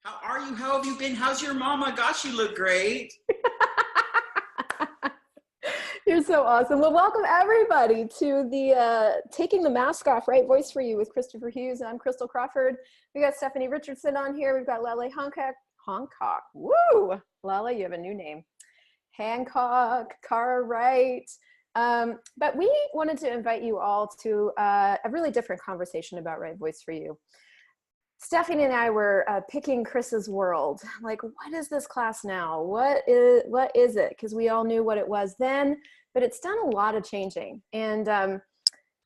How are you? How have you been? How's your mama? Gosh, you look great. You're so awesome. Well, welcome everybody to the Taking the Mask Off, Right Voice for You with Christopher Hughes. And I'm Christel Crawford. We got Stephanie Richardson on here. We've got Lele Hancock. Woo! Lele, you have a new name. Hancock, Cara Wright. But we wanted to invite you all to a really different conversation about Right Voice for You. Stephanie and I were picking Chris's world. Like, what is this class now? What is it? Because we all knew what it was then, but it's done a lot of changing. And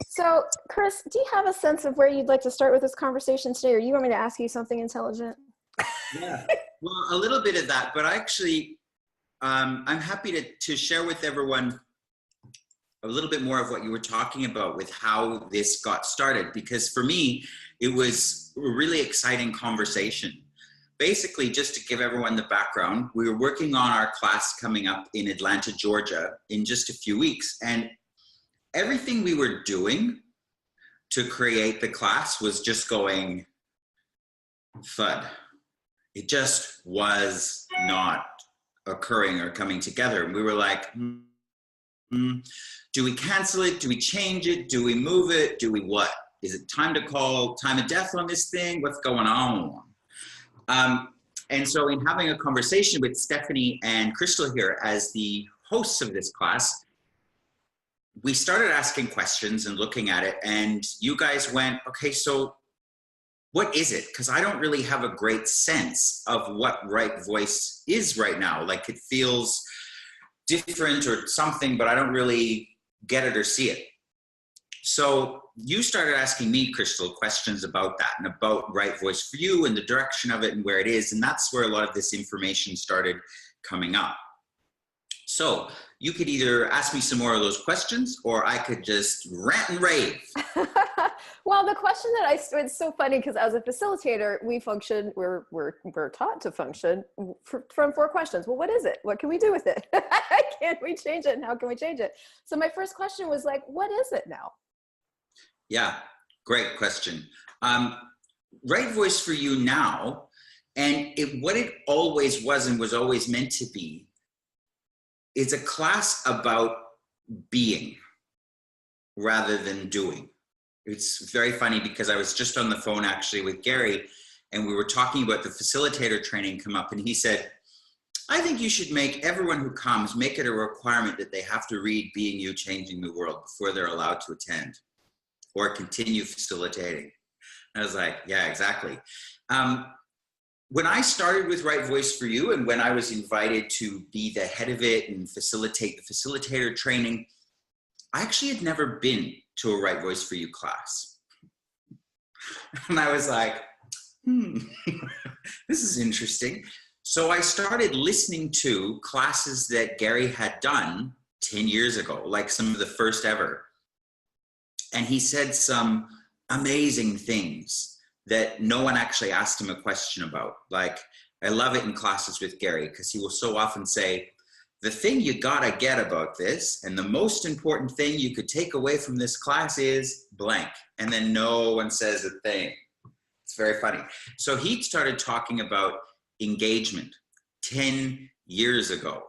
so, Chris, do you have a sense of where you'd like to start with this conversation today, or you want me to ask you something intelligent? Yeah, well, a little bit of that, but actually, I'm happy to share with everyone a little bit more of what you were talking about with how this got started, because for me, it was a really exciting conversation. Basically, just to give everyone the background, we were working on our class coming up in Atlanta, Georgia in just a few weeks. And everything we were doing to create the class was just going thud. It just was not occurring or coming together. And we were like, do we cancel it? Do we change it? Do we move it? Do we what? Is it time to call time of death on this thing? What's going on? And so in having a conversation with Stephanie and Christel here as the hosts of this class, we started asking questions and looking at it, and you guys went, okay, so what is it? Because I don't really have a great sense of what right voice is right now. Like, it feels different or something, but I don't really get it or see it. So you started asking me, Christel, questions about that and about Right Voice for You and the direction of it and where it is. And that's where a lot of this information started coming up. So you could either ask me some more of those questions, or I could just rant and rave. Well, the question that it's so funny because as a facilitator, we're taught to function from 4 questions. Well, what is it? What can we do with it? Can we change it? And how can we change it? So my first question was like, what is it now? Yeah, great question. Right Voice for You now, and what it always was and was always meant to be, is a class about being rather than doing. It's very funny because I was just on the phone actually with Gary, and we were talking about the facilitator training come up, and he said, I think you should make everyone who comes, make it a requirement that they have to read Being You, Changing the World before they're allowed to attend or continue facilitating. I was like, yeah, exactly. When I started with Right Voice for You, and when I was invited to be the head of it and facilitate the facilitator training, I actually had never been to a Right Voice for You class. And I was like, this is interesting. So I started listening to classes that Gary had done 10 years ago, like some of the first ever. And he said some amazing things that no one actually asked him a question about. Like, I love it in classes with Gary because he will so often say, the thing you gotta get about this, and the most important thing you could take away from this class is blank. And then no one says a thing. It's very funny. So he started talking about engagement 10 years ago.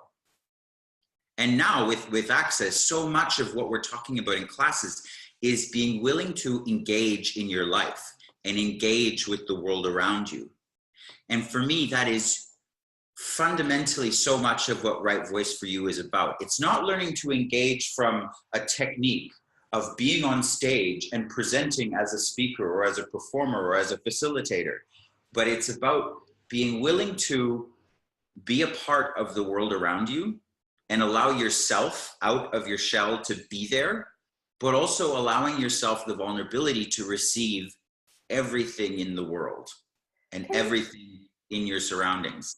And now with Access, so much of what we're talking about in classes is being willing to engage in your life and engage with the world around you. And for me, that is fundamentally so much of what Right Voice for You is about. It's not learning to engage from a technique of being on stage and presenting as a speaker or as a performer or as a facilitator, but it's about being willing to be a part of the world around you and allow yourself out of your shell to be there, but also allowing yourself the vulnerability to receive everything in the world and everything in your surroundings.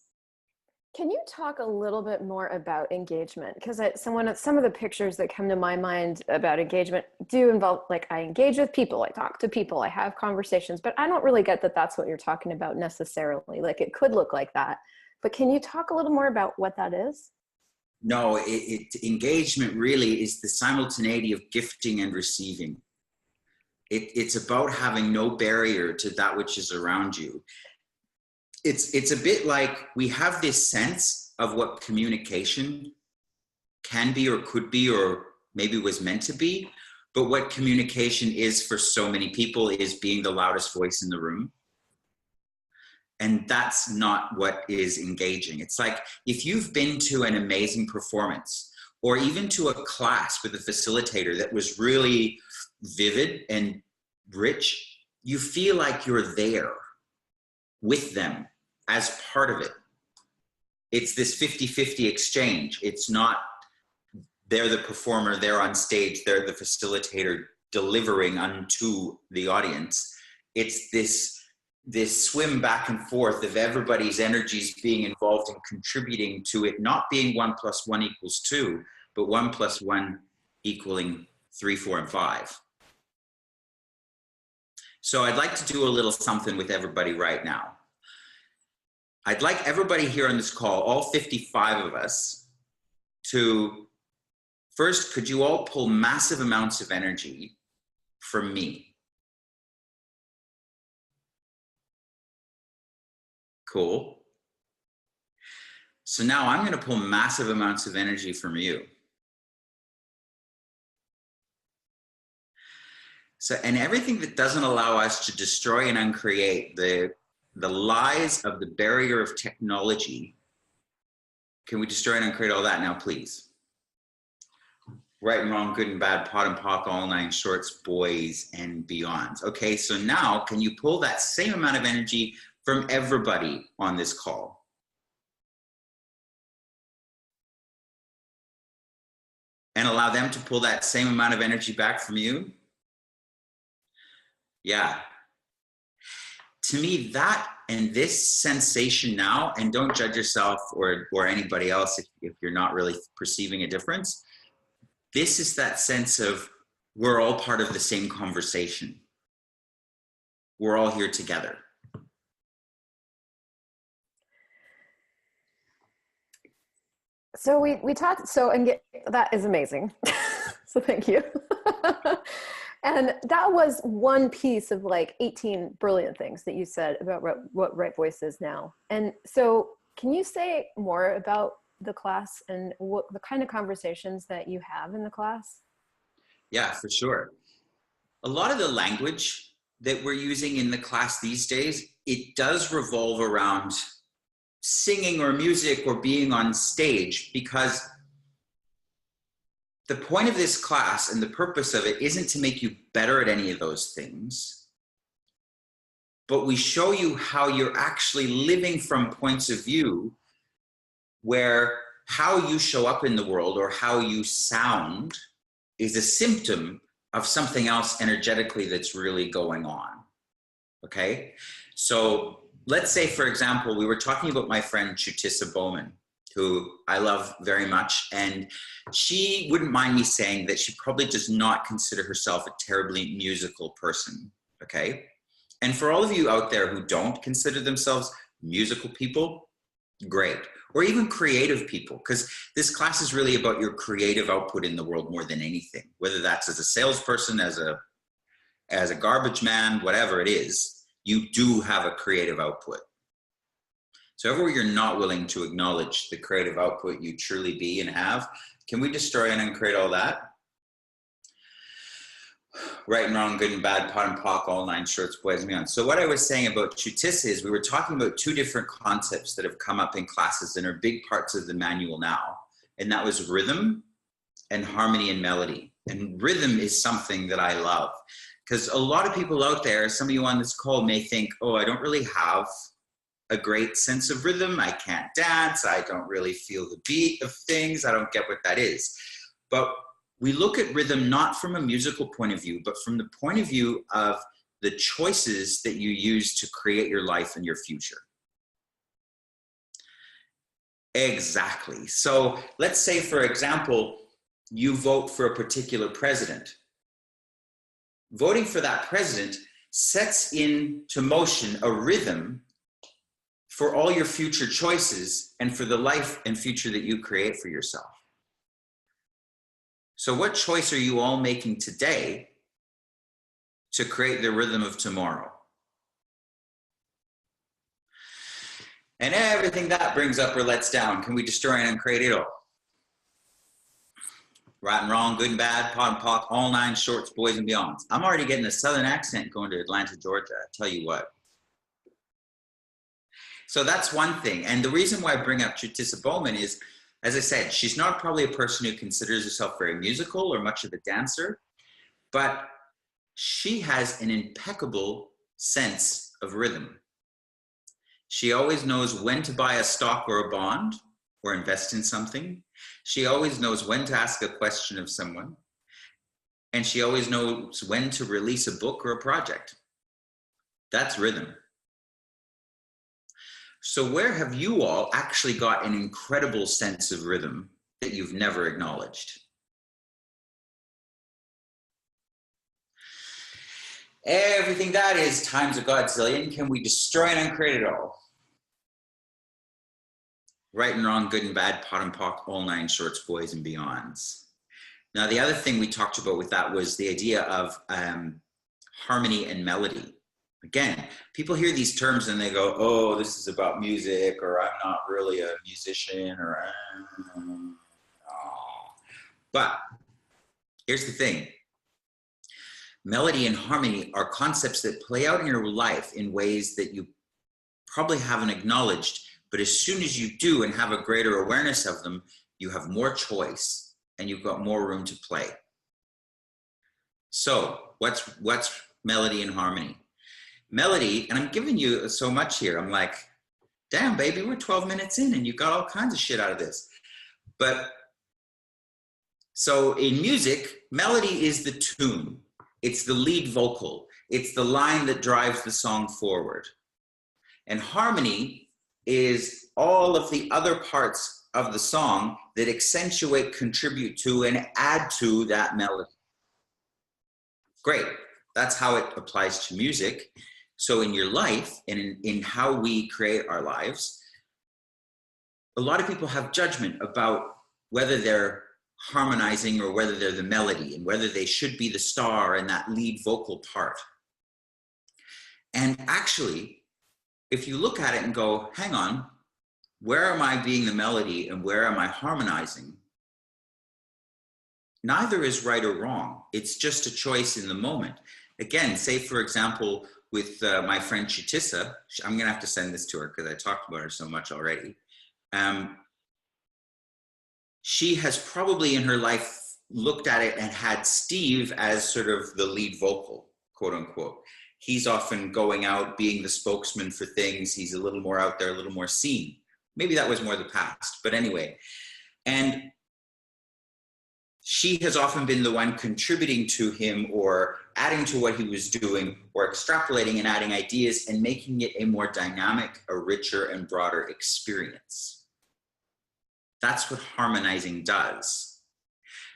Can you talk a little bit more about engagement? Because some of the pictures that come to my mind about engagement do involve, like, I engage with people, I talk to people, I have conversations, but I don't really get that that's what you're talking about necessarily. Like, it could look like that, but can you talk a little more about what that is? No, engagement really is the simultaneity of gifting and receiving. It's about having no barrier to that which is around you. it's a bit like we have this sense of what communication can be or could be or maybe was meant to be, but what communication is for so many people is being the loudest voice in the room. And that's not what is engaging. It's like if you've been to an amazing performance or even to a class with a facilitator that was really vivid and rich, you feel like you're there with them as part of it. It's this 50-50 exchange. It's not they're the performer, they're on stage, they're the facilitator delivering unto the audience. It's this swim back and forth of everybody's energies being involved and contributing to it not being 1 + 1 = 2, but 1 + 1 equaling 3, 4, and 5. So I'd like to do a little something with everybody right now. I'd like everybody here on this call, all 55 of us, to first, could you all pull massive amounts of energy from me? Cool. So now I'm going to pull massive amounts of energy from you. So, and everything that doesn't allow us to destroy and uncreate the lies of the barrier of technology, can we destroy and uncreate all that now, please? Right and wrong, good and bad, pot and pock, all 9 shorts, boys and beyonds. Okay, so now can you pull that same amount of energy from everybody on this call? And allow them to pull that same amount of energy back from you? Yeah. To me, that and this sensation now, and don't judge yourself or anybody else if you're not really perceiving a difference, this is that sense of we're all part of the same conversation. We're all here together. So we talked, that is amazing. So thank you. And that was one piece of like 18 brilliant things that you said about what Right Voice is now. And so can you say more about the class and what the kind of conversations that you have in the class? Yeah, for sure. A lot of the language that we're using in the class these days, it does revolve around singing or music or being on stage, because the point of this class and the purpose of it isn't to make you better at any of those things, but we show you how you're actually living from points of view where how you show up in the world or how you sound is a symptom of something else energetically that's really going on. Okay? So let's say, for example, we were talking about my friend Chutissa Bowman, who I love very much, and she wouldn't mind me saying that she probably does not consider herself a terribly musical person, okay? And for all of you out there who don't consider themselves musical people, great. Or even creative people, because this class is really about your creative output in the world more than anything, whether that's as a salesperson, as a garbage man, whatever it is, you do have a creative output. So everywhere you're not willing to acknowledge the creative output you truly be and have, can we destroy and uncreate all that? Right and wrong, good and bad, pot and pock, all 9 shorts, boys and beyond. So what I was saying about Chutissa is we were talking about 2 different concepts that have come up in classes and are big parts of the manual now. And that was rhythm and harmony and melody. And rhythm is something that I love, because a lot of people out there, some of you on this call may think, oh, I don't really have a great sense of rhythm. I can't dance. I don't really feel the beat of things. I don't get what that is. But we look at rhythm not from a musical point of view, but from the point of view of the choices that you use to create your life and your future. Exactly. So let's say, for example, you vote for a particular president. Voting for that president sets into motion a rhythm for all your future choices and for the life and future that you create for yourself. So what choice are you all making today to create the rhythm of tomorrow? And everything that brings up or lets down, can we destroy and uncreate it all? Right and wrong, good and bad, pot and pock, all nine shorts, boys and beyonds. I'm already getting a southern accent going to Atlanta, Georgia. I tell you what. So that's one thing. And the reason why I bring up Chutisa Bowman is, as I said, she's not probably a person who considers herself very musical or much of a dancer, but she has an impeccable sense of rhythm. She always knows when to buy a stock or a bond or invest in something. She always knows when to ask a question of someone. And she always knows when to release a book or a project. That's rhythm. So where have you all actually got an incredible sense of rhythm that you've never acknowledged? Everything that is times a godzillion, can we destroy and uncreate it all? Right and wrong, good and bad, pot and pock, all nine shorts, boys and beyonds. Now, the other thing we talked about with that was the idea of harmony and melody. Again, people hear these terms and they go, oh, this is about music, or I'm not really a musician, or oh. But here's the thing. Melody and harmony are concepts that play out in your life in ways that you probably haven't acknowledged, but as soon as you do and have a greater awareness of them, you have more choice and you've got more room to play. So what's melody and harmony? Melody, and I'm giving you so much here, I'm like, damn, baby, we're 12 minutes in and you got all kinds of shit out of this. But so in music, melody is the tune. It's the lead vocal. It's the line that drives the song forward. And harmony is all of the other parts of the song that accentuate, contribute to, and add to that melody. Great. That's how it applies to music. So in your life and in how we create our lives, a lot of people have judgment about whether they're harmonizing or whether they're the melody and whether they should be the star in that lead vocal part. And actually, if you look at it and go, hang on, where am I being the melody and where am I harmonizing? Neither is right or wrong. It's just a choice in the moment. Again, say for example, with my friend Chutisa, I'm gonna have to send this to her because I talked about her so much already. She has probably in her life looked at it and had Steve as sort of the lead vocal, quote unquote. He's often going out, being the spokesman for things. He's a little more out there, a little more seen. Maybe that was more the past, but anyway. And she has often been the one contributing to him or adding to what he was doing or extrapolating and adding ideas and making it a more dynamic, a richer and broader experience. That's what harmonizing does.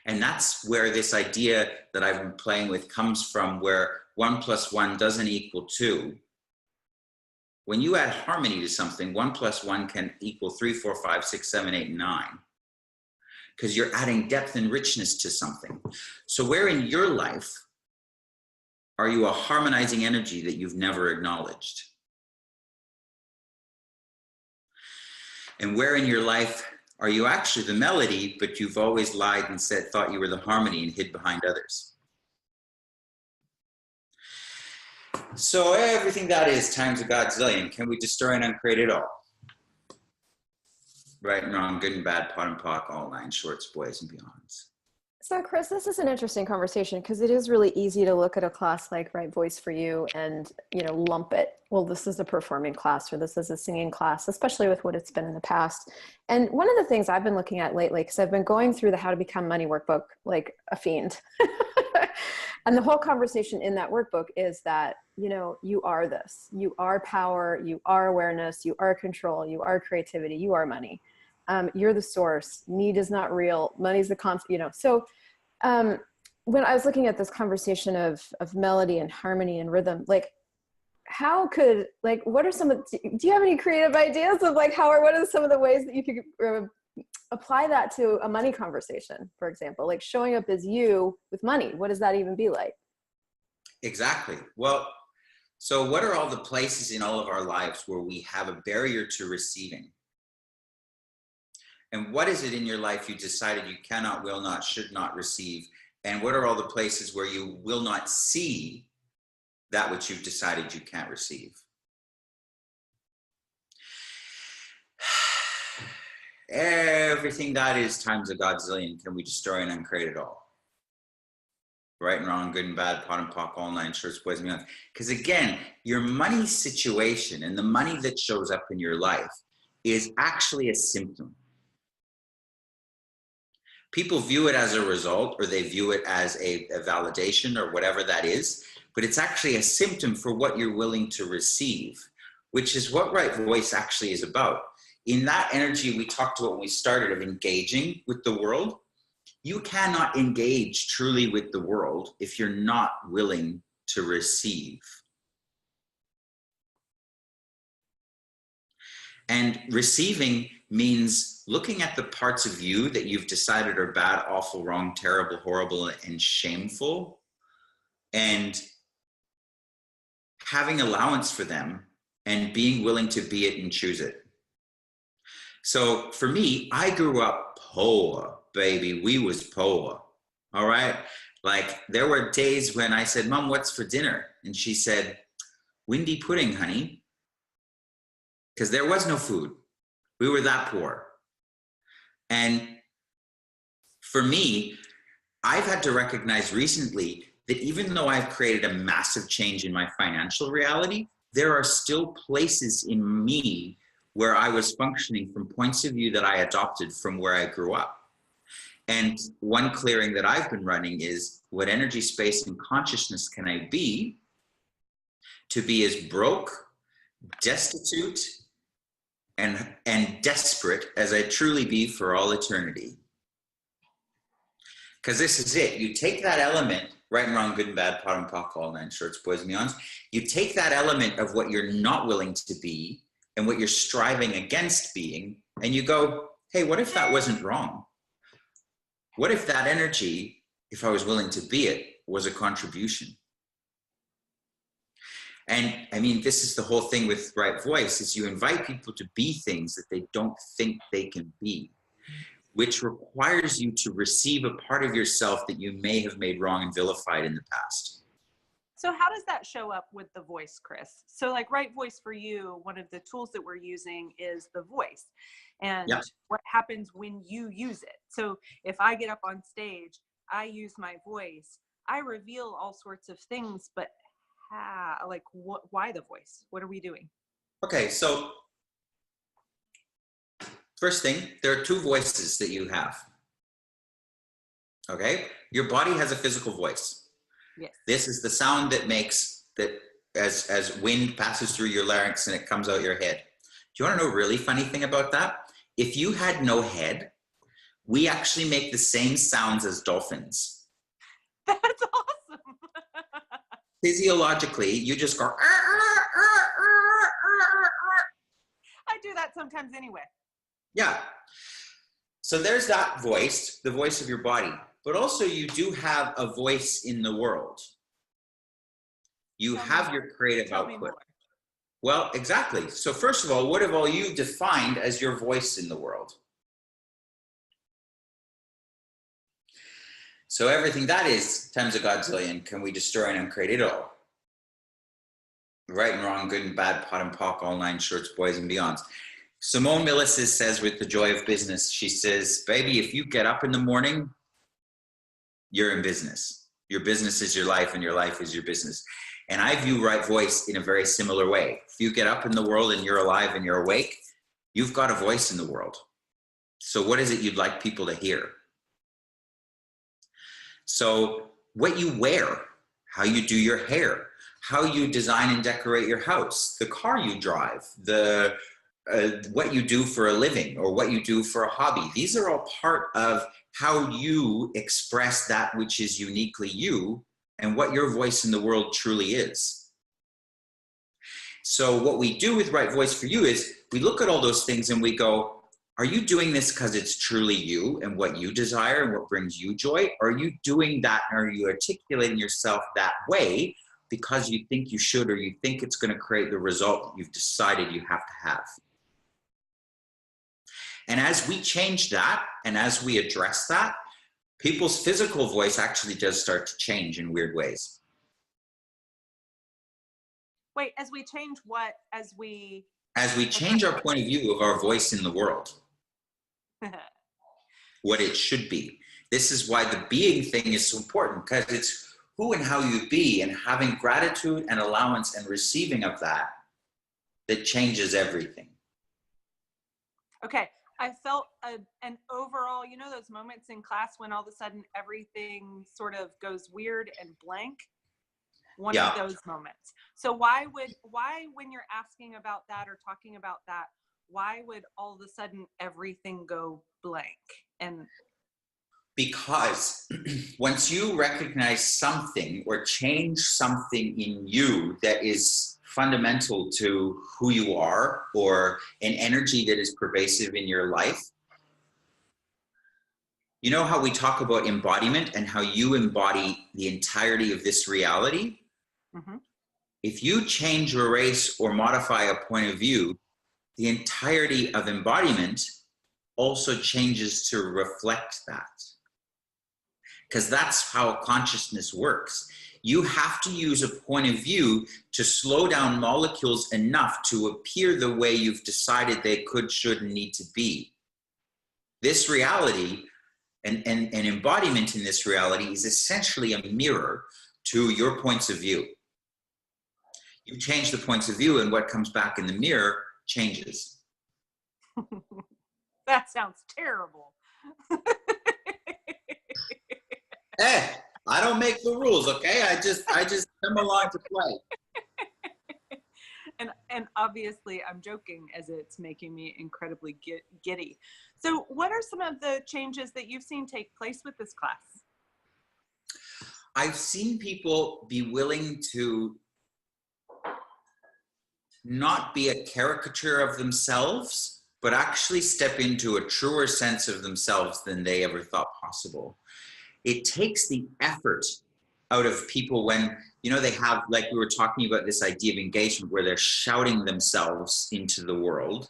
And that's where this idea that I've been playing with comes from, where 1 + 1 doesn't equal 2. When you add harmony to something, 1 + 1 can equal 3, 4, 5, 6, 7, 8, 9. Because you're adding depth and richness to something. So where in your life are you a harmonizing energy that you've never acknowledged? And where in your life are you actually the melody, but you've always lied and thought you were the harmony and hid behind others? So everything that is times a godzillion, can we destroy and uncreate it all? Right and wrong, good and bad, pot and pock, all nine shorts, boys and beyonds. So Chris, this is an interesting conversation because it is really easy to look at a class like Right Voice for You and, you know, lump it. Well, this is a performing class or this is a singing class, especially with what it's been in the past. And one of the things I've been looking at lately, because I've been going through the How to Become Money workbook like a fiend. And the whole conversation in that workbook is that, you know, you are this, you are power, you are awareness, you are control, you are creativity, you are money. You're the source. Need is not real. Money's the concept, you know. So when I was looking at this conversation of melody and harmony and rhythm, like how could, like, what are some of, do you have any creative ideas of like how, or what are some of the ways that you could apply that to a money conversation, for example, like showing up as you with money? What does that even be like? Exactly. Well, So what are all the places in all of our lives where we have a barrier to receiving? And what is it in your life you decided you cannot, will not, should not receive? And what are all the places where you will not see that which you've decided you can't receive? Everything that is times a godzillion can we destroy and uncreate it all. Right and wrong, good and bad, pot and pock, all nine shorts, boys and beyond. Because again, your money situation and the money that shows up in your life is actually a symptom. People view it as a result, or they view it as a validation or whatever that is, but it's actually a symptom for what you're willing to receive, which is what right voice actually is about. In that energy we talked about when we started of engaging with the world, you cannot engage truly with the world if you're not willing to receive. And receiving means looking at the parts of you that you've decided are bad, awful, wrong, terrible, horrible, and shameful, and having allowance for them and being willing to be it and choose it. So for me, I grew up poor, baby. We was poor, all right? Like there were days when I said, Mom, what's for dinner? And she said, windy pudding, honey. Because there was no food. We were that poor. And for me, I've had to recognize recently that even though I've created a massive change in my financial reality, there are still places in me where I was functioning from points of view that I adopted from where I grew up. And one clearing that I've been running is, what energy, space, and consciousness can I be to be as broke, destitute, and desperate as I truly be for all eternity? Because this is it. You take that element, right and wrong, good and bad, pot and pock, all nine shorts, boys and beyonds. You take that element of what you're not willing to be and what you're striving against being, and you go, hey, what if that wasn't wrong? What if that energy, if I was willing to be it, was a contribution? And I mean, this is the whole thing with right voice, is you invite people to be things that they don't think they can be, which requires you to receive a part of yourself that you may have made wrong and vilified in the past. So how does that show up with the voice, Chris? So like right voice for you, one of the tools that we're using is the voice. And yeah. What happens when you use it? So if I get up on stage, I use my voice, I reveal all sorts of things, but like why the voice? What are we doing? Okay, so first thing, there are two voices that you have. Okay, your body has a physical voice. Yes. This is the sound that makes that as wind passes through your larynx and it comes out your head. Do you want to know a really funny thing about that? If you had no head, we actually make the same sounds as dolphins. That's awesome. Physiologically, you just go. I do that sometimes anyway. Yeah. So there's that voice, the voice of your body. But also you do have a voice in the world. You have your creative output. Well, exactly. So first of all, what have all you defined as your voice in the world? So everything that is times a godzillion, can we destroy and uncreate it all? Right and wrong, good and bad, pot and pock, all nine shorts, boys and beyonds. Simone Milasas says with The Joy of Business, she says, baby, if you get up in the morning, you're in business. Your business is your life and your life is your business. And I view right voice in a very similar way. If you get up in the world and you're alive and you're awake, you've got a voice in the world. So what is it you'd like people to hear? So what you wear, how you do your hair, how you design and decorate your house, the car you drive, what you do for a living or what you do for a hobby. These are all part of how you express that which is uniquely you and what your voice in the world truly is. So what we do with Right Voice for You is we look at all those things and we go, are you doing this because it's truly you and what you desire and what brings you joy? Or are you doing that and are you articulating yourself that way because you think you should, or you think it's going to create the result that you've decided you have to have. And as we change that, and as we address that, people's physical voice actually does start to change in weird ways. Wait, as we change what? As we change our point of view of our voice in the world, what it should be. This is why the being thing is so important, because it's who and how you be, and having gratitude and allowance and receiving of that changes everything. Okay, I felt an overall, you know, those moments in class when all of a sudden everything sort of goes weird and blank. One of those moments. So why when you're asking about that or talking about that, why would all of a sudden everything go blank? And because once you recognize something or change something in you that is fundamental to who you are, or an energy that is pervasive in your life, you know how we talk about embodiment and how you embody the entirety of this reality? mm-hmm. If you change, erase, or modify a point of view, the entirety of embodiment also changes to reflect that. Because that's how consciousness works. You have to use a point of view to slow down molecules enough to appear the way you've decided they could, should, and need to be. This reality and embodiment in this reality is essentially a mirror to your points of view. You change the points of view, and what comes back in the mirror changes. That sounds terrible. Hey, I don't make the rules, okay? I just come along to play. And obviously I'm joking, as it's making me incredibly giddy. So what are some of the changes that you've seen take place with this class? I've seen people be willing to not be a caricature of themselves, but actually step into a truer sense of themselves than they ever thought possible. It takes the effort out of people when, you know, they have, like we were talking about, this idea of engagement where they're shouting themselves into the world,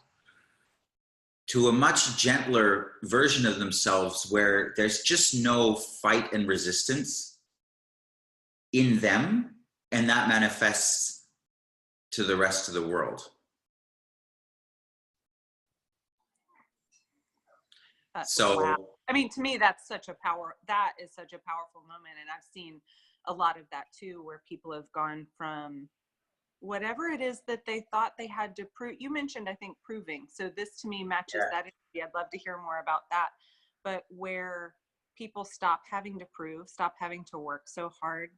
to a much gentler version of themselves where there's just no fight and resistance in them, and that manifests to the rest of the world. So, wow. I mean, to me, that is such a powerful moment. And I've seen a lot of that too, where people have gone from whatever it is that they thought they had to prove. You mentioned, I think, proving. So this to me matches that energy. I'd love to hear more about that. But where people stop having to prove, stop having to work so hard.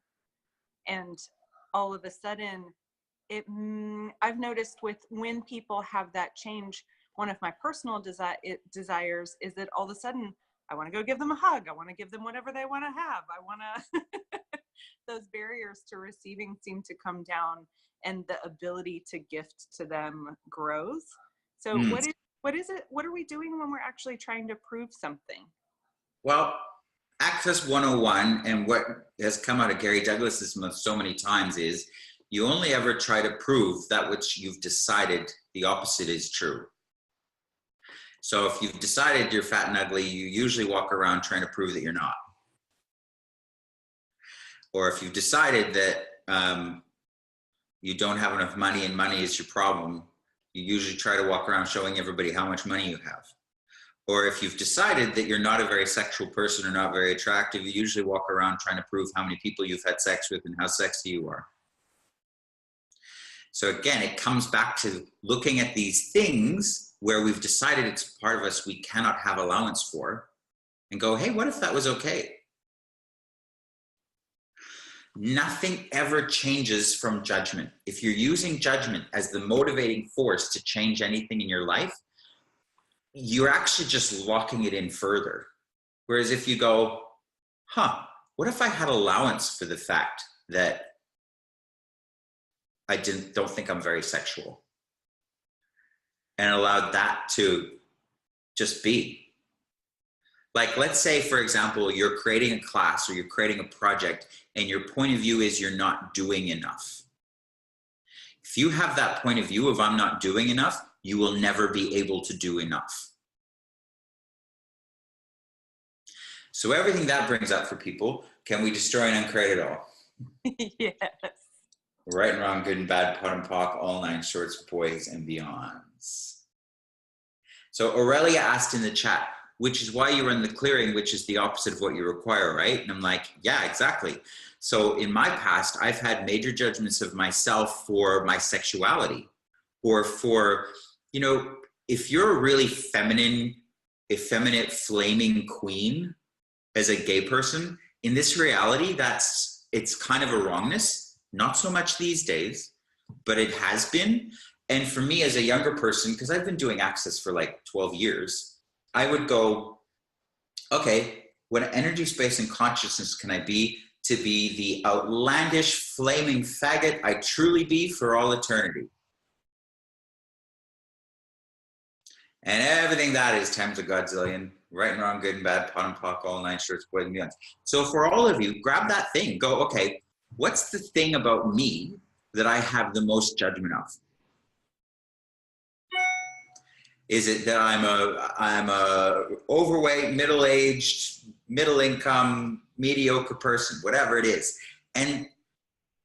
And all of a sudden, I've noticed when people have that change, one of my personal desires is that all of a sudden I want to go give them a hug. I want to give them whatever they want to have. I want to, those barriers to receiving seem to come down, and the ability to gift to them grows. So what are we doing when we're actually trying to prove something? Well, Access 101, and what has come out of Gary Douglas's mouth so many times, is you only ever try to prove that which you've decided the opposite is true. So if you've decided you're fat and ugly, you usually walk around trying to prove that you're not. Or if you've decided that you don't have enough money and money is your problem, you usually try to walk around showing everybody how much money you have. Or if you've decided that you're not a very sexual person or not very attractive, you usually walk around trying to prove how many people you've had sex with and how sexy you are. So again, it comes back to looking at these things where we've decided it's part of us we cannot have allowance for, and go, hey, what if that was okay? Nothing ever changes from judgment. If you're using judgment as the motivating force to change anything in your life, you're actually just locking it in further. Whereas if you go, what if I had allowance for the fact that I don't think I'm very sexual, and allowed that to just be. Like, let's say, for example, you're creating a class or you're creating a project and your point of view is you're not doing enough. If you have that point of view of I'm not doing enough, you will never be able to do enough. So everything that brings up for people, can we destroy and uncreate it all? Yes. Right and wrong, good and bad, pot and pock, all nine shorts, boys and beyonds. So Oralia asked in the chat, which is why you run the clearing, which is the opposite of what you require, right? And I'm like, yeah, exactly. So in my past, I've had major judgments of myself for my sexuality, or for, you know, if you're a really feminine, effeminate, flaming queen as a gay person, in this reality, it's kind of a wrongness. Not so much these days, but it has been. And for me as a younger person, because I've been doing Access for like 12 years, I would go, okay, what energy, space, and consciousness can I be to be the outlandish, flaming faggot I truly be for all eternity? And everything that is times a godzillion, right and wrong, good and bad, pot and pock, all nine shorts, boys and beyonds. So for all of you, grab that thing, go, okay, what's the thing about me that I have the most judgment of? Is it that I'm a overweight, middle-aged, middle-income, mediocre person, whatever it is, and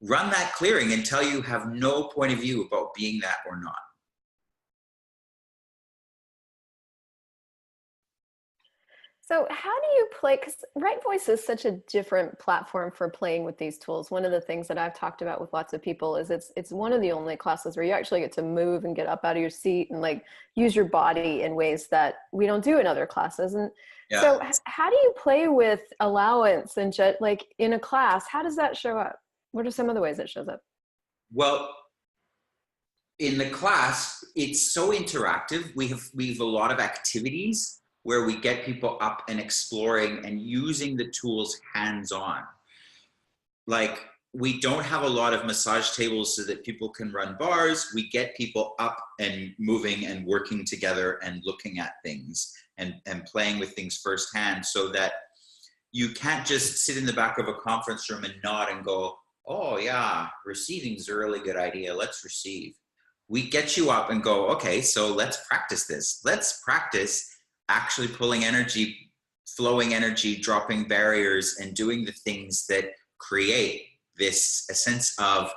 run that clearing until you have no point of view about being that or not. So how do you play, because Right Voice is such a different platform for playing with these tools. One of the things that I've talked about with lots of people is it's one of the only classes where you actually get to move and get up out of your seat and like use your body in ways that we don't do in other classes. And Yeah. so how do you play with allowance and like in a class, how does that show up? What are some of the ways it shows up? Well, in the class, it's so interactive. We have a lot of activities where we get people up and exploring and using the tools hands-on. Like, we don't have a lot of massage tables so that people can run bars. We get people up and moving and working together and looking at things and playing with things firsthand, so that you can't just sit in the back of a conference room and nod and go, oh yeah, receiving's a really good idea, let's receive. We get you up and go, okay, so let's practice this. Let's practice actually pulling energy, flowing energy, dropping barriers, and doing the things that create a sense of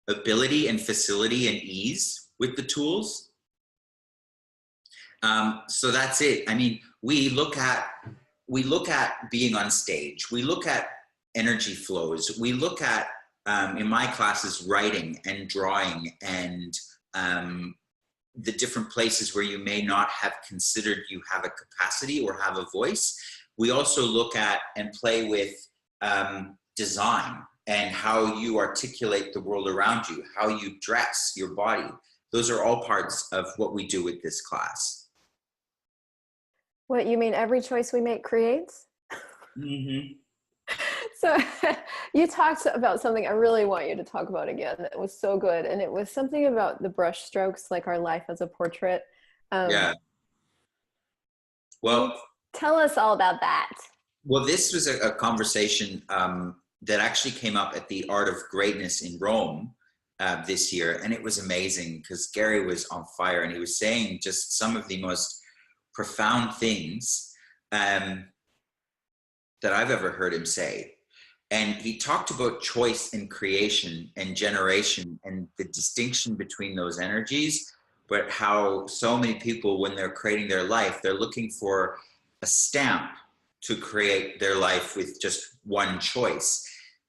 ability and facility and ease with the tools. So that's it. I mean, we look at being on stage. We look at energy flows. We look at, in my classes, writing and drawing and the different places where you may not have considered you have a capacity or have a voice. We also look at and play with design and how you articulate the world around you, how you dress your body. Those are all parts of what we do with this class. What, you mean every choice we make creates? Mm-hmm. So you talked about something I really want you to talk about again that was so good. And it was something about the brush strokes, like our life as a portrait. Yeah. Well, tell us all about that. Well, this was a conversation that actually came up at the Art of Greatness in Rome this year. And it was amazing because Gary was on fire and he was saying just some of the most profound things that I've ever heard him say. And he talked about choice and creation and generation and the distinction between those energies, but how so many people, when they're creating their life, they're looking for a stamp to create their life with just one choice.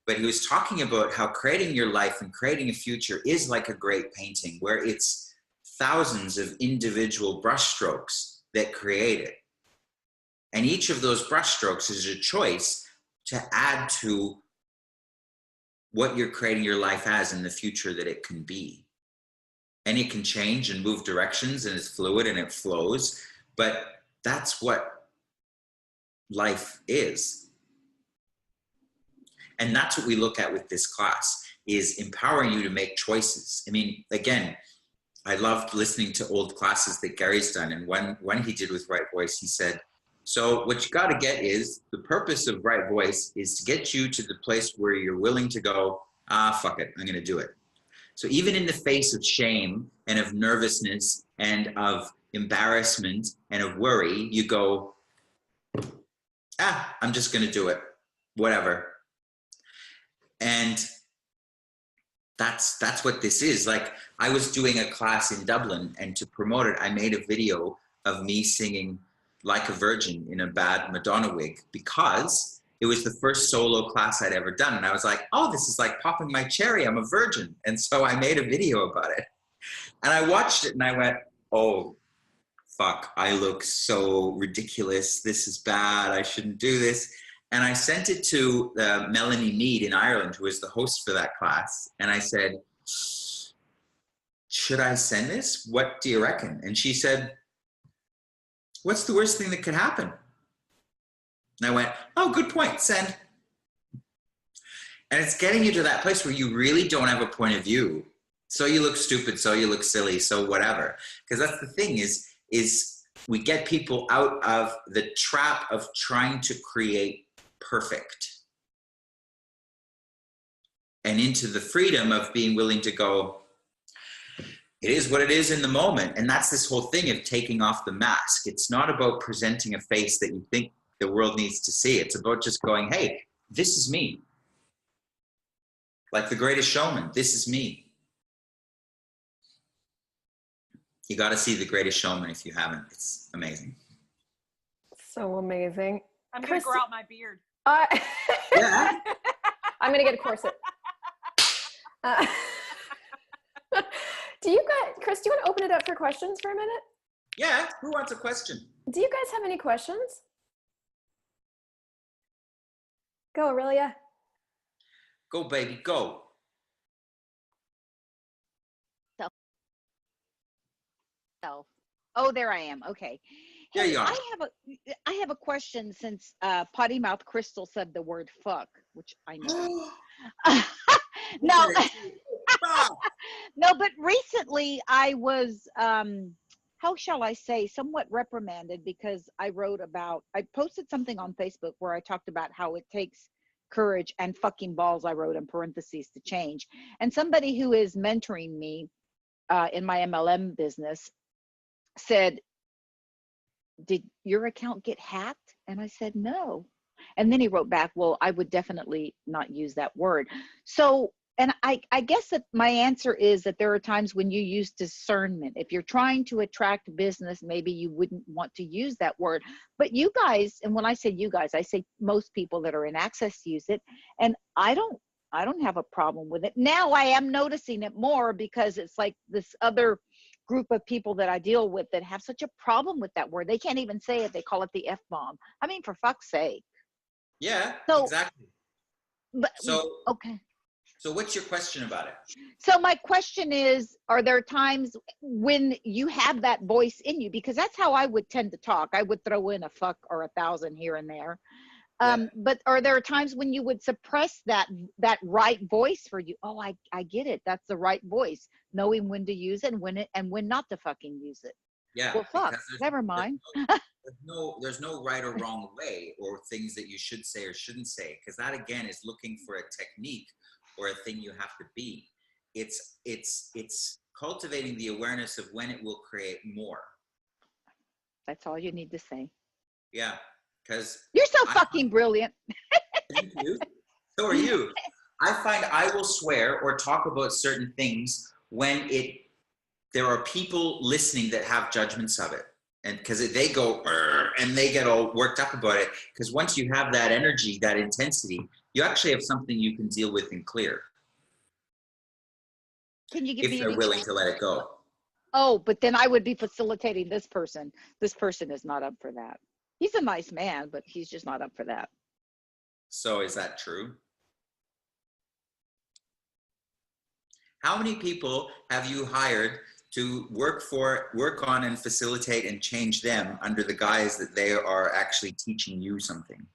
But he was talking about how creating your life and creating a future is like a great painting, where it's thousands of individual brushstrokes that create it. And each of those brushstrokes is a choice to add to what you're creating your life as in the future that it can be. And it can change and move directions and it's fluid and it flows, but that's what life is. And that's what we look at with this class, is empowering you to make choices. I mean, again, I loved listening to old classes that Gary's done. And when he did with Right Voice, he said, So what you got to get is the purpose of Right Voice is to get you to the place where you're willing to go, fuck it, I'm going to do it. So even in the face of shame and of nervousness and of embarrassment and of worry, you go, I'm just going to do it, whatever. And that's what this is. Like, I was doing a class in Dublin, and to promote it, I made a video of me singing Like a Virgin in a bad Madonna wig, because it was the first solo class I'd ever done. And I was like, oh, this is like popping my cherry, I'm a virgin. And so I made a video about it. And I watched it and I went, oh, fuck, I look so ridiculous. This is bad, I shouldn't do this. And I sent it to Melanie Mead in Ireland, who was the host for that class. And I said, should I send this? What do you reckon? And she said, what's the worst thing that could happen? And I went, oh, good point, send. And it's getting you to that place where you really don't have a point of view. So you look stupid, so you look silly, so whatever. Because that's the thing is we get people out of the trap of trying to create perfect and into the freedom of being willing to go, it is what it is in the moment. And that's this whole thing of taking off the mask. It's not about presenting a face that you think the world needs to see. It's about just going, hey, this is me. Like The Greatest Showman, this is me. You got to see The Greatest Showman if you haven't. It's amazing. So amazing. I'm going to grow out my beard. Yeah. I'm going to get a corset. Do you guys, Chris, do you want to open it up for questions for a minute? Yeah, who wants a question? Do you guys have any questions? Go, Aurelia. Go, baby, go. Oh, there I am. Okay. There Hey, you are. I have a question, since Potty Mouth Crystal said the word fuck, which I know. No, no, but recently I was, how shall I say, somewhat reprimanded because I posted something on Facebook where I talked about how it takes courage and fucking balls, I wrote in parentheses, to change. And somebody who is mentoring me in my MLM business said, did your account get hacked? And I said, no. And then he wrote back, well, I would definitely not use that word. So, and I guess that my answer is that there are times when you use discernment. If you're trying to attract business, maybe you wouldn't want to use that word. But you guys, and when I say you guys, I say most people that are in access use it. And I don't have a problem with it. Now I am noticing it more because it's like this other group of people that I deal with that have such a problem with that word. They can't even say it. They call it the F-bomb. I mean, for fuck's sake. Yeah, So, exactly. But, So, okay. So what's your question about it? So my question is, are there times when you have that voice in you? Because that's how I would tend to talk. I would throw in a fuck or 1,000 here and there. Yeah. But are there times when you would suppress that right voice for you? Oh, I get it. That's the right voice. Knowing when to use it and when not to fucking use it. Yeah. Well, fuck, never mind. There's no right or wrong way or things that you should say or shouldn't say. Because that, again, is looking for a technique or a thing you have to be. It's cultivating the awareness of when it will create more. That's all you need to say. Yeah. Because you're so fucking brilliant. Thank you. So are you. I find I will swear or talk about certain things when there are people listening that have judgments of it, and because they go and they get all worked up about it. Because once you have that energy, that intensity, you actually have something you can deal with and clear. Can you give me if they're willing to let it go? Oh, but then I would be facilitating this person. This person is not up for that. He's a nice man, but he's just not up for that. So is that true? How many people have you hired to work on and facilitate and change them under the guise that they are actually teaching you something?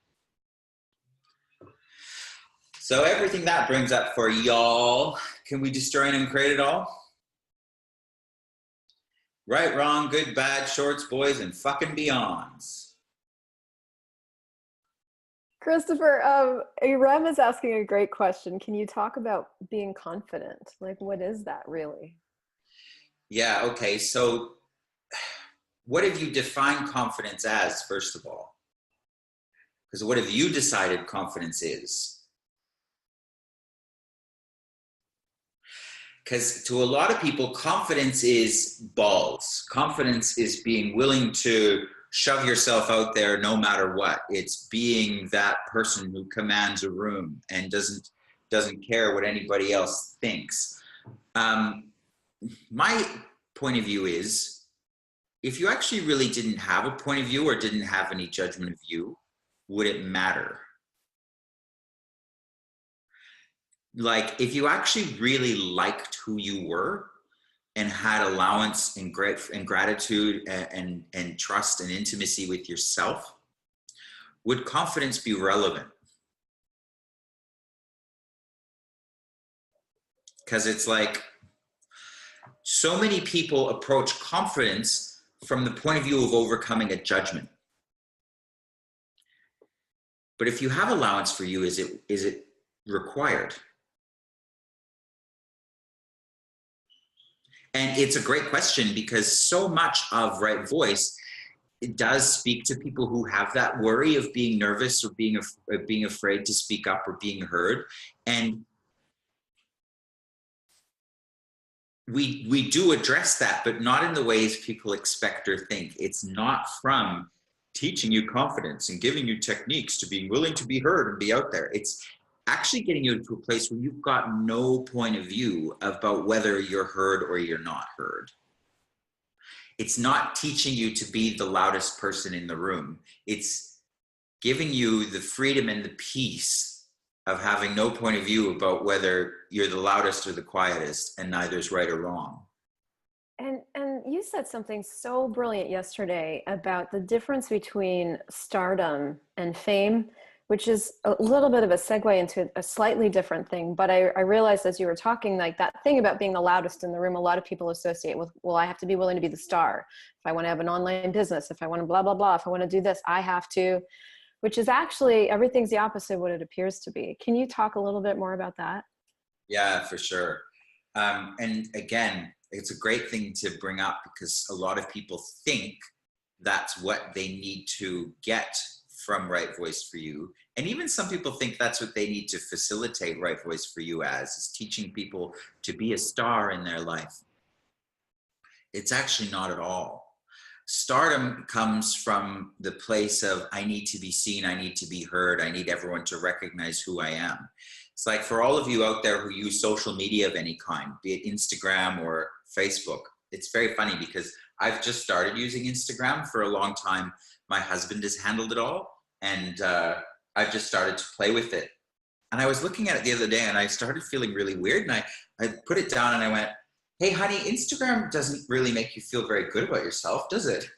So everything that brings up for y'all, can we destroy and create it all? Right, wrong, good, bad, shorts, boys, and fucking beyonds. Christopher, Rem is asking a great question. Can you talk about being confident? Like, what is that really? Yeah, okay. So what have you defined confidence as, first of all? Because what have you decided confidence is? Because to a lot of people, confidence is balls. Confidence is being willing to shove yourself out there no matter what. It's being that person who commands a room and doesn't care what anybody else thinks. My point of view is, if you actually really didn't have a point of view or didn't have any judgment of you, would it matter? Like, if you actually really liked who you were and had allowance and gratitude and trust and intimacy with yourself, would confidence be relevant? Because it's like, so many people approach confidence from the point of view of overcoming a judgment. But if you have allowance for you, is it required? And it's a great question, because so much of Right Voice, it does speak to people who have that worry of being nervous or being afraid to speak up or being heard. And we do address that, but not in the ways people expect or think. It's not from teaching you confidence and giving you techniques to being willing to be heard and be out there. It's actually getting you to a place where you've got no point of view about whether you're heard or you're not heard. It's not teaching you to be the loudest person in the room. It's giving you the freedom and the peace of having no point of view about whether you're the loudest or the quietest, and neither's right or wrong. And you said something so brilliant yesterday about the difference between stardom and fame, which is a little bit of a segue into a slightly different thing. But I realized as you were talking, like, that thing about being the loudest in the room, a lot of people associate with, well, I have to be willing to be the star. If I want to have an online business, if I want to blah, blah, blah, if I want to do this, I have to, which is actually, everything's the opposite of what it appears to be. Can you talk a little bit more about that? Yeah, for sure. And again, it's a great thing to bring up, because a lot of people think that's what they need to get from Right Voice for You. And even some people think that's what they need to facilitate Right Voice for You as, is teaching people to be a star in their life. It's actually not at all. Stardom comes from the place of, I need to be seen, I need to be heard, I need everyone to recognize who I am. It's like, for all of you out there who use social media of any kind, be it Instagram or Facebook, it's very funny because I've just started using Instagram. For a long time, my husband has handled it all, and I've just started to play with it. And I was looking at it the other day and I started feeling really weird, and I put it down and I went, hey honey, Instagram doesn't really make you feel very good about yourself, does it?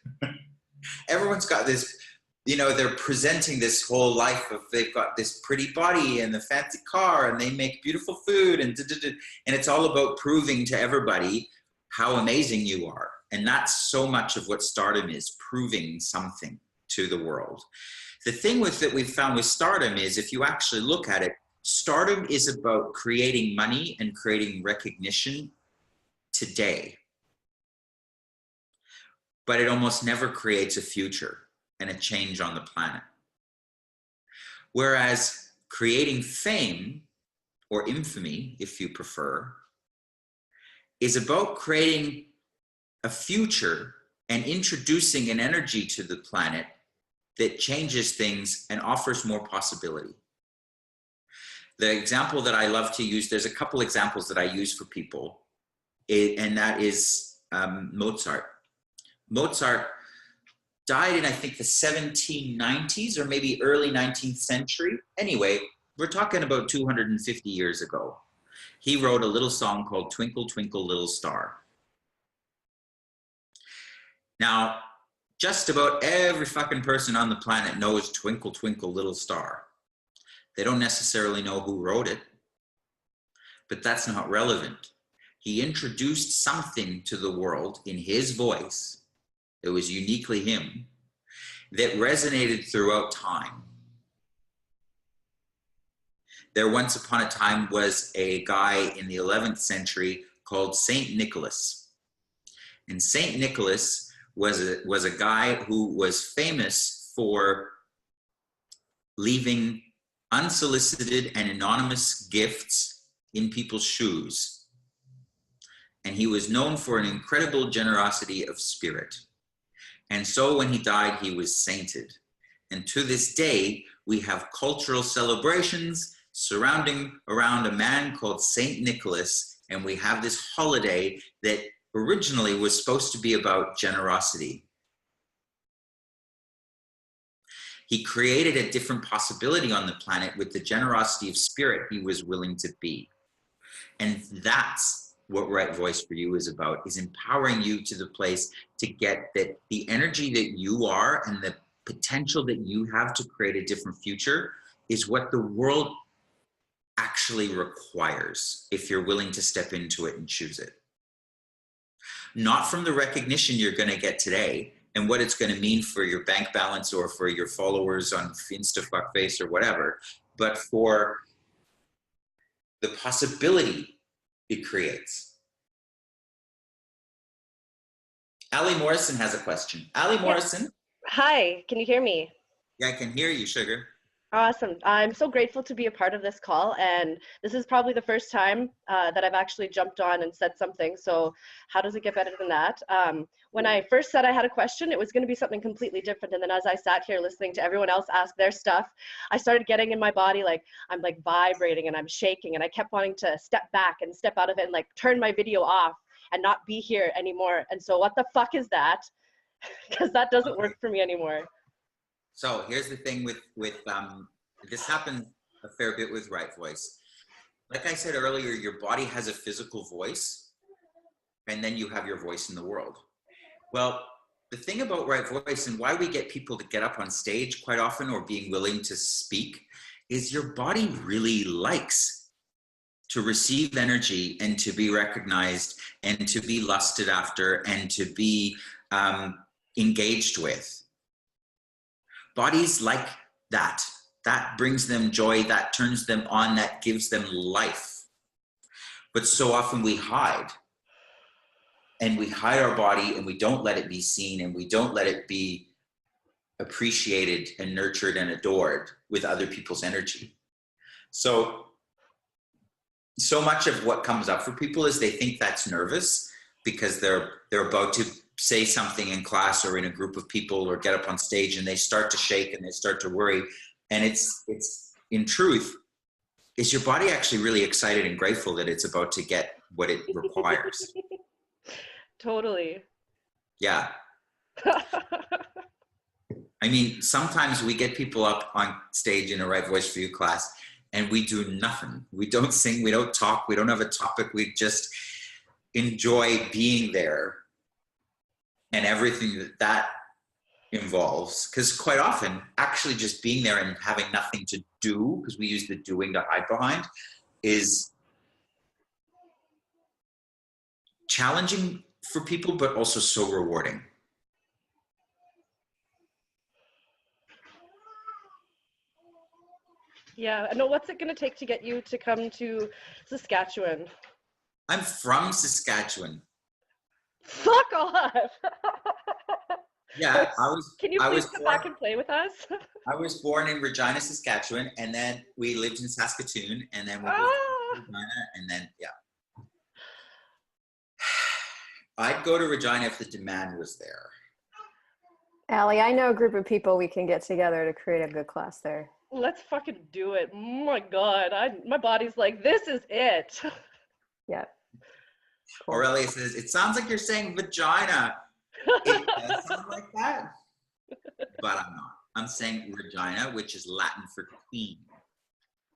Everyone's got this, you know, they're presenting this whole life of, they've got this pretty body and the fancy car and they make beautiful food and and it's all about proving to everybody how amazing you are. And that's so much of what stardom is, proving something to the world. The thing that we've found with stardom is, if you actually look at it, stardom is about creating money and creating recognition today, but it almost never creates a future and a change on the planet. Whereas creating fame, or infamy if you prefer, is about creating a future and introducing an energy to the planet that changes things and offers more possibility. The example that I love to use, there's a couple examples that I use for people, and that is Mozart. Mozart died in, I think, the 1790s or maybe early 19th century. Anyway, we're talking about 250 years ago. He wrote a little song called Twinkle, Twinkle, Little Star. Now, just about every fucking person on the planet knows Twinkle, Twinkle, Little Star. They don't necessarily know who wrote it, but that's not relevant. He introduced something to the world in his voice that was uniquely him, that resonated throughout time. There once upon a time was a guy in the 11th century called Saint Nicholas. And Saint Nicholas was a guy who was famous for leaving unsolicited and anonymous gifts in people's shoes. And he was known for an incredible generosity of spirit. And so when he died, he was sainted. And to this day, we have cultural celebrations surrounding around a man called Saint Nicholas. And we have this holiday that originally was supposed to be about generosity. He created a different possibility on the planet with the generosity of spirit he was willing to be. And that's what Right Voice for You is about, is empowering you to the place to get that the energy that you are and the potential that you have to create a different future is what the world actually requires if you're willing to step into it and choose it. Not from the recognition you're going to get today and what it's going to mean for your bank balance or for your followers on Insta, Fuckface, or whatever, but for the possibility it creates. Ali Morrison has a question. Ali Morrison. Hi, can you hear me? Yeah, I can hear you, sugar. Awesome. I'm so grateful to be a part of this call, and this is probably the first time that I've actually jumped on and said something, so how does it get better than that? When I first said I had a question, it was going to be something completely different, and then as I sat here listening to everyone else ask their stuff, I started getting in my body like I'm like vibrating and I'm shaking, and I kept wanting to step back and step out of it and like turn my video off and not be here anymore. And so what the fuck is that? Because that doesn't work for me anymore. So here's the thing with this happens a fair bit with Right Voice. Like I said earlier, your body has a physical voice, and then you have your voice in the world. Well, the thing about Right Voice and why we get people to get up on stage quite often or being willing to speak is your body really likes to receive energy and to be recognized and to be lusted after and to be engaged with. Bodies like that. That brings them joy, that turns them on, that gives them life. But so often we hide. And we hide our body and we don't let it be seen and we don't let it be appreciated and nurtured and adored with other people's energy. So much of what comes up for people is they think that's nervous because they're about to say something in class or in a group of people or get up on stage and they start to shake and they start to worry. And it's in truth, is your body actually really excited and grateful that it's about to get what it requires? Totally. Yeah. I mean, sometimes we get people up on stage in a Right Voice for You class and we do nothing. We don't sing, we don't talk, we don't have a topic. We just enjoy being there and everything that involves. Because quite often, actually just being there and having nothing to do, because we use the doing to hide behind, is challenging for people, but also so rewarding. Yeah, I know. What's it going to take to get you to come to Saskatchewan? I'm from Saskatchewan. Fuck off! Yeah, Can you please come back and play with us? I was born in Regina, Saskatchewan, and then we lived in Saskatoon, and then we moved to Regina, and then, yeah. I'd go to Regina if the demand was there. Allie, I know a group of people we can get together to create a good class there. Let's fucking do it. Oh my God, my body's like, this is it. Yeah. Cool. Oralia says, it sounds like you're saying vagina. It does sound like that, but I'm not. I'm saying Regina, which is Latin for queen.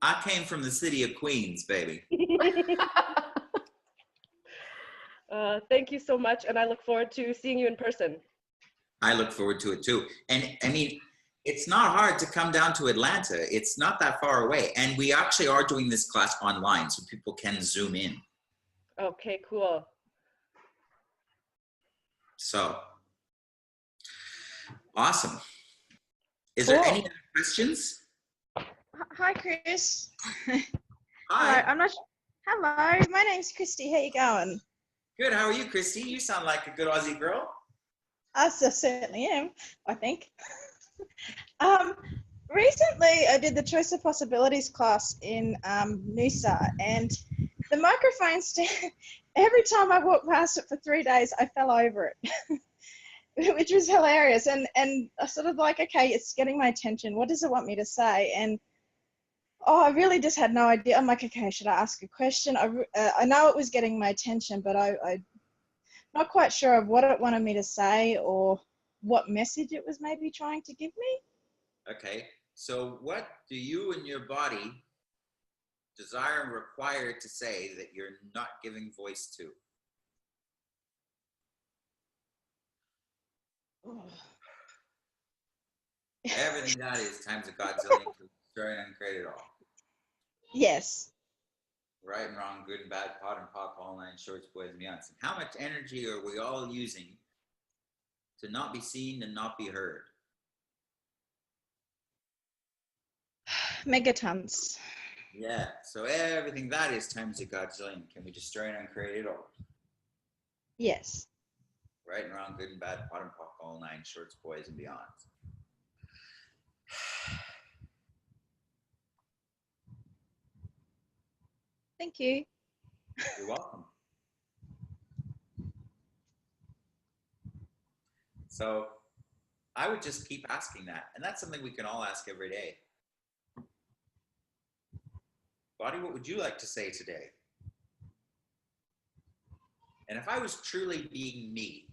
I came from the city of Queens, baby. Thank you so much, and I look forward to seeing you in person. I look forward to it too. And I mean, it's not hard to come down to Atlanta. It's not that far away. And we actually are doing this class online so people can Zoom in. Okay, cool. So, awesome. Is there any other questions? Hi, Chris. Hi. Hello. I'm not. Hello. My name's Kristy. How you going? Good. How are you, Kristy? You sound like a good Aussie girl. I certainly am. I think. Um, Recently, I did the Choice of Possibilities class in Noosa, and the microphone stand. Every time I walked past it for 3 days, I fell over it, which was hilarious. And I sort of like, okay, it's getting my attention. What does it want me to say? And I really just had no idea. I'm like, okay, should I ask a question? I know it was getting my attention, but I'm not quite sure of what it wanted me to say or what message it was maybe trying to give me. Okay. So what do you and your body desire and require to say that you're not giving voice to? Everything that is times a godzillion to destroy and uncreate it all. Yes. Right and wrong, good and bad, pot and pop, all nine shorts, boys and beyonds. And how much energy are we all using to not be seen and not be heard? Megatons. Yeah, so everything that is times a godzillion. Can we destroy and uncreate it all? Yes. Right and wrong, good and bad, pot and pop, all nine shorts, boys and beyonds. Thank you. You're welcome. So I would just keep asking that. And that's something we can all ask every day. Body, what would you like to say today? And if I was truly being me,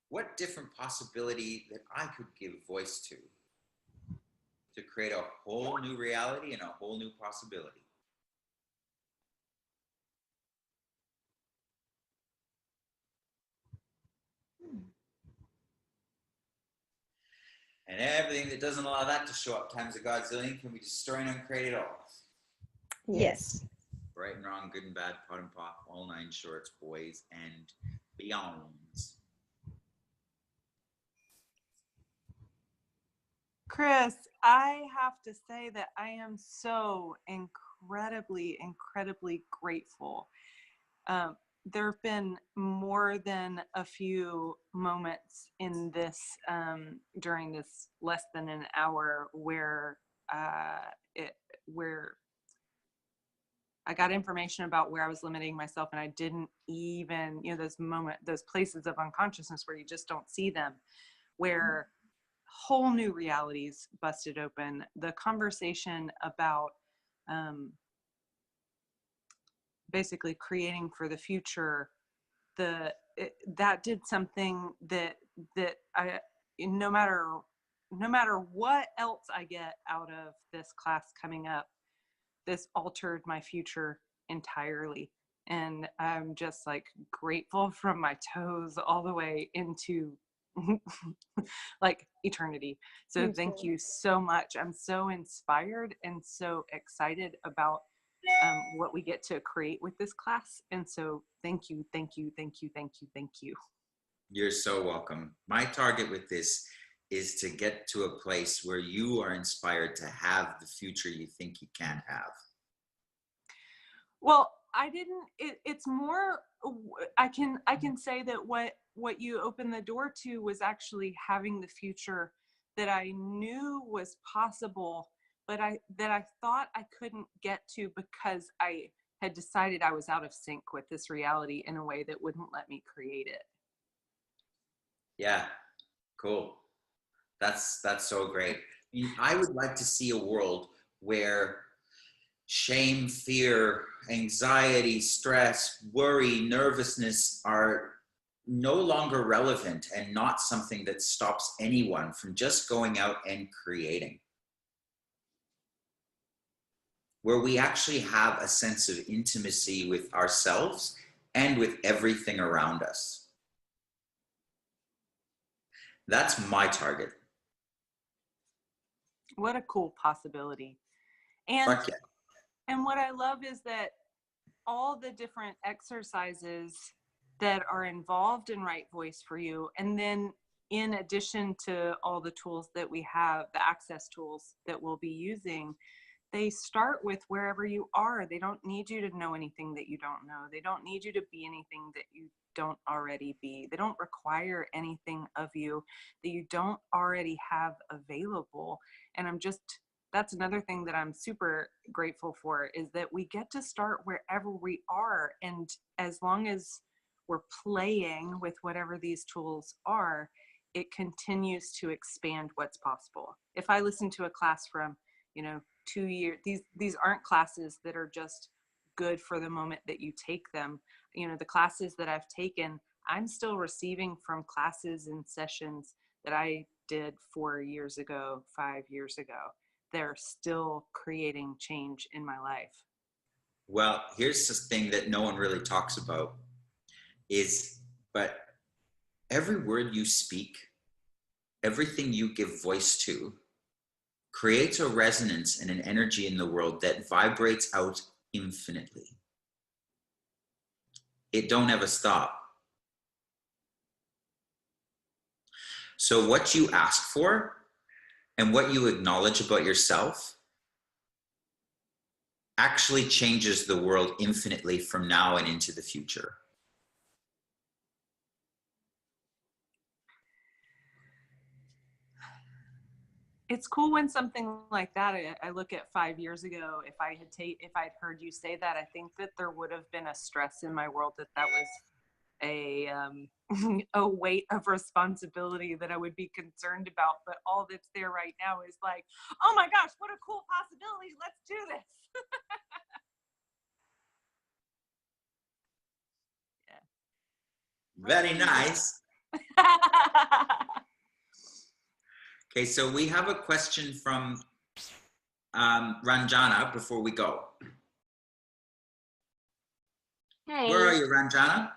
what different possibility that I could give voice to create a whole new reality and a whole new possibility? And everything that doesn't allow that to show up times a godzillion, can we destroy and uncreate it all? Yes. Right and wrong, good and bad, pot and pop, all nine shorts, boys and beyonds. Chris, I have to say that I am so incredibly, incredibly grateful. There have been more than a few moments in this, during this less than an hour, where where I got information about where I was limiting myself, and I didn't even, those places of unconsciousness where you just don't see them, where whole new realities busted open. The conversation about basically creating for the future, that did something that I, no matter what else I get out of this class coming up, this altered my future entirely. And I'm just like grateful from my toes all the way into like eternity. So thank you so much. I'm so inspired and so excited about what we get to create with this class. And so thank you, thank you, thank you, thank you, thank you. You're so welcome. My target with this is to get to a place where you are inspired to have the future you think you can have. Well, it's more, I can say that what you opened the door to was actually having the future that I knew was possible, but that I thought I couldn't get to because I had decided I was out of sync with this reality in a way that wouldn't let me create it. Yeah, cool. That's so great. I would like to see a world where shame, fear, anxiety, stress, worry, nervousness are no longer relevant and not something that stops anyone from just going out and creating. Where we actually have a sense of intimacy with ourselves and with everything around us. That's my target. What a cool possibility. And what I love is that all the different exercises that are involved in Right Voice for You, and then in addition to all the tools that we have, the access tools that we'll be using, they start with wherever you are. They don't need you to know anything that you don't know. They don't need you to be anything that you don't already be. They don't require anything of you that you don't already have available. And that's another thing that I'm super grateful for, is that we get to start wherever we are. And as long as we're playing with whatever these tools are, it continues to expand what's possible. If I listen to a class from, 2 years, these aren't classes that are just good for the moment that you take them. The classes that I've taken, I'm still receiving from classes and sessions that I did 4 years ago, 5 years ago. They're still creating change in my life. Well, here's the thing that no one really talks about but every word you speak, everything you give voice to, creates a resonance and an energy in the world that vibrates out infinitely. It don't ever stop. So what you ask for and what you acknowledge about yourself actually changes the world infinitely from now and into the future. It's cool when something like that, I look at 5 years ago, if I'd heard you say that, I think that there would have been a stress in my world that was a weight of responsibility that I would be concerned about. But all that's there right now is like, oh my gosh, what a cool possibility. Let's do this. Yeah. Very nice. Okay, so we have a question from Ranjana before we go. Hey. Where are you, Ranjana?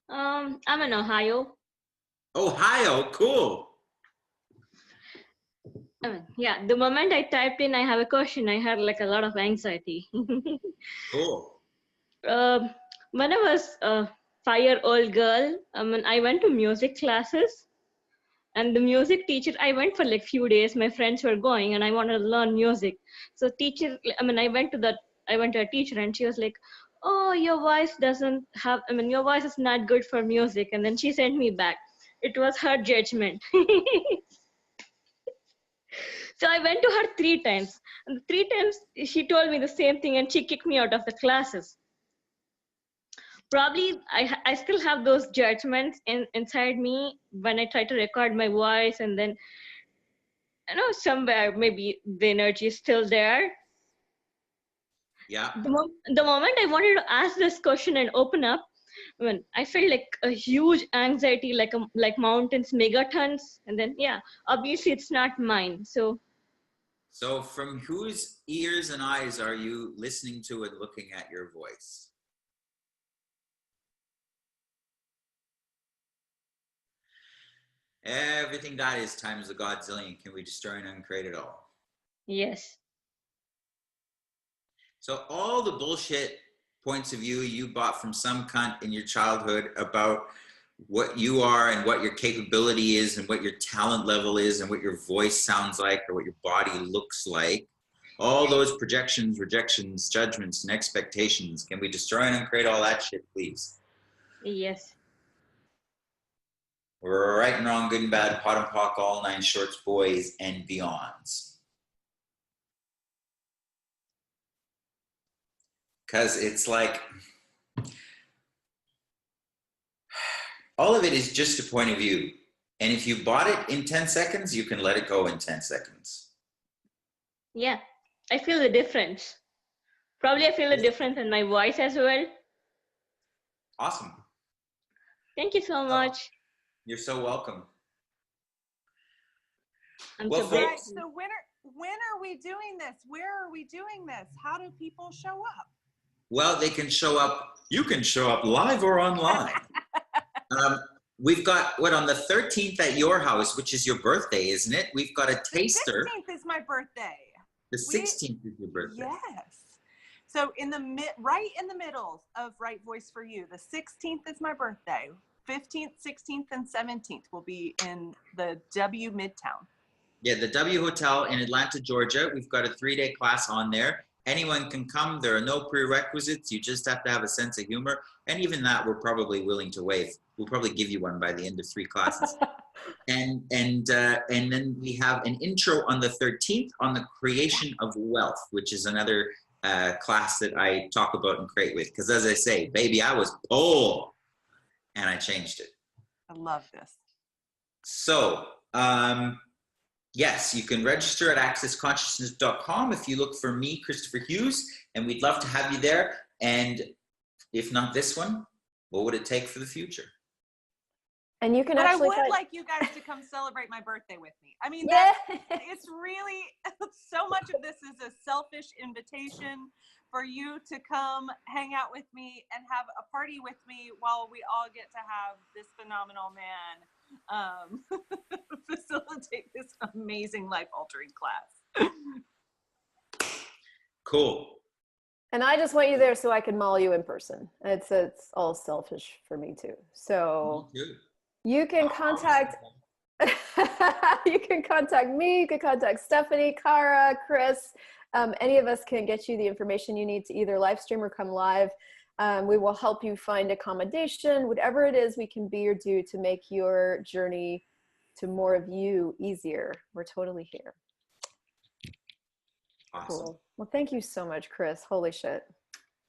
I'm in Ohio. Ohio, cool. Yeah, the moment I typed in, I have a question, I had like a lot of anxiety. Cool. When I was a 5-year-old girl, I went to music classes. And the music teacher, I went for like few days, my friends were going and I wanted to learn music. So teacher, I went to a teacher and she was like, oh, your voice your voice is not good for music. And then she sent me back. It was her judgment. So I went to her 3 times. And 3 times she told me the same thing and she kicked me out of the classes. Probably I still have those judgments inside me when I try to record my voice, and then somewhere maybe the energy is still there. Yeah. The moment I wanted to ask this question and open up, I felt like a huge anxiety, like mountains, megatons, and then obviously it's not mine. So from whose ears and eyes are you listening to and looking at your voice? Everything that is times a godzillion. Can we destroy and uncreate it all? Yes. So all the bullshit points of view you bought from some cunt in your childhood about what you are and what your capability is and what your talent level is and what your voice sounds like or what your body looks like, all those projections, rejections, judgments, and expectations, can we destroy and uncreate all that shit, please? Yes. Right and wrong, good and bad, pot and pock, all 9 shorts, boys and beyonds. Because it's like, all of it is just a point of view. And if you bought it in 10 seconds, you can let it go in 10 seconds. Yeah, I feel the difference. Probably I feel the difference in my voice as well. Awesome. Thank you so much. You're so welcome. I'm Well, so folks, grateful. So when are we doing this? Where are we doing this? How do people show up? Well, they can show up. You can show up live or online. We've got, on the 13th at your house, which is your birthday, isn't it? We've got a taster. The 16th is my birthday. The 16th is your birthday. Yes. So right in the middle of Right Voice for You, the 16th is my birthday. 15th, 16th, and 17th will be in the W Midtown. Yeah, the W Hotel in Atlanta, Georgia. We've got a 3-day class on there. Anyone can come. There are no prerequisites. You just have to have a sense of humor. And even that, we're probably willing to waive. We'll probably give you one by the end of 3 classes. And then we have an intro on the 13th on the creation of wealth, which is another class that I talk about and create with. Because as I say, baby, I was poor. And I changed it. I love this. So, yes, you can register at accessconsciousness.com if you look for me, Christopher Hughes, and we'd love to have you there. And if not this one, what would it take for the future? And you can But actually I would like you guys to come celebrate my birthday with me. I mean, yeah. it's really, so much of this is a selfish invitation for you to come hang out with me and have a party with me while we all get to have this phenomenal man facilitate this amazing life-altering class. Cool. And I just want you there so I can maul you in person. It's all selfish for me too. So Me too. you can contact you can contact me, you can contact Stephanie, Cara, Chris. Any of us can get you the information you need to either live stream or come live. We will help you find accommodation, whatever it is we can be or do to make your journey to more of you easier. We're totally here. Awesome. Cool. Well, thank you so much, Chris. Holy shit.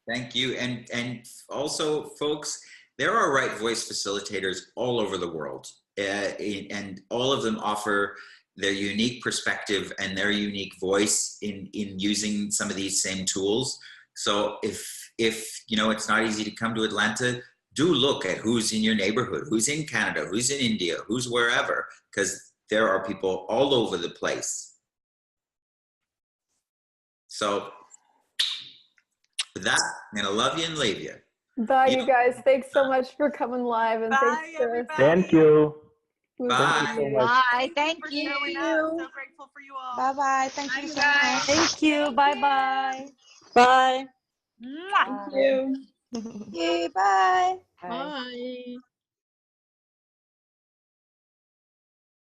Thank you. And also, folks, there are right voice facilitators all over the world. And all of them offer their unique perspective and their unique voice in using some of these same tools. So if you know it's not easy to come to Atlanta, do look at who's in your neighborhood, who's in Canada, who's in India, who's wherever, because there are people all over the place. So with that, I'm gonna love you and leave you. Bye, you guys. Thanks so much for coming live. And Bye, thanks for everybody. Thank you. Bye. Thank you so much. Bye. Thank for you. showing up. So grateful for you all. Bye-bye. Thank you so much. Thank you. Bye-bye. Bye. Mwah. Thank you. Thank you. Bye. Bye. Bye.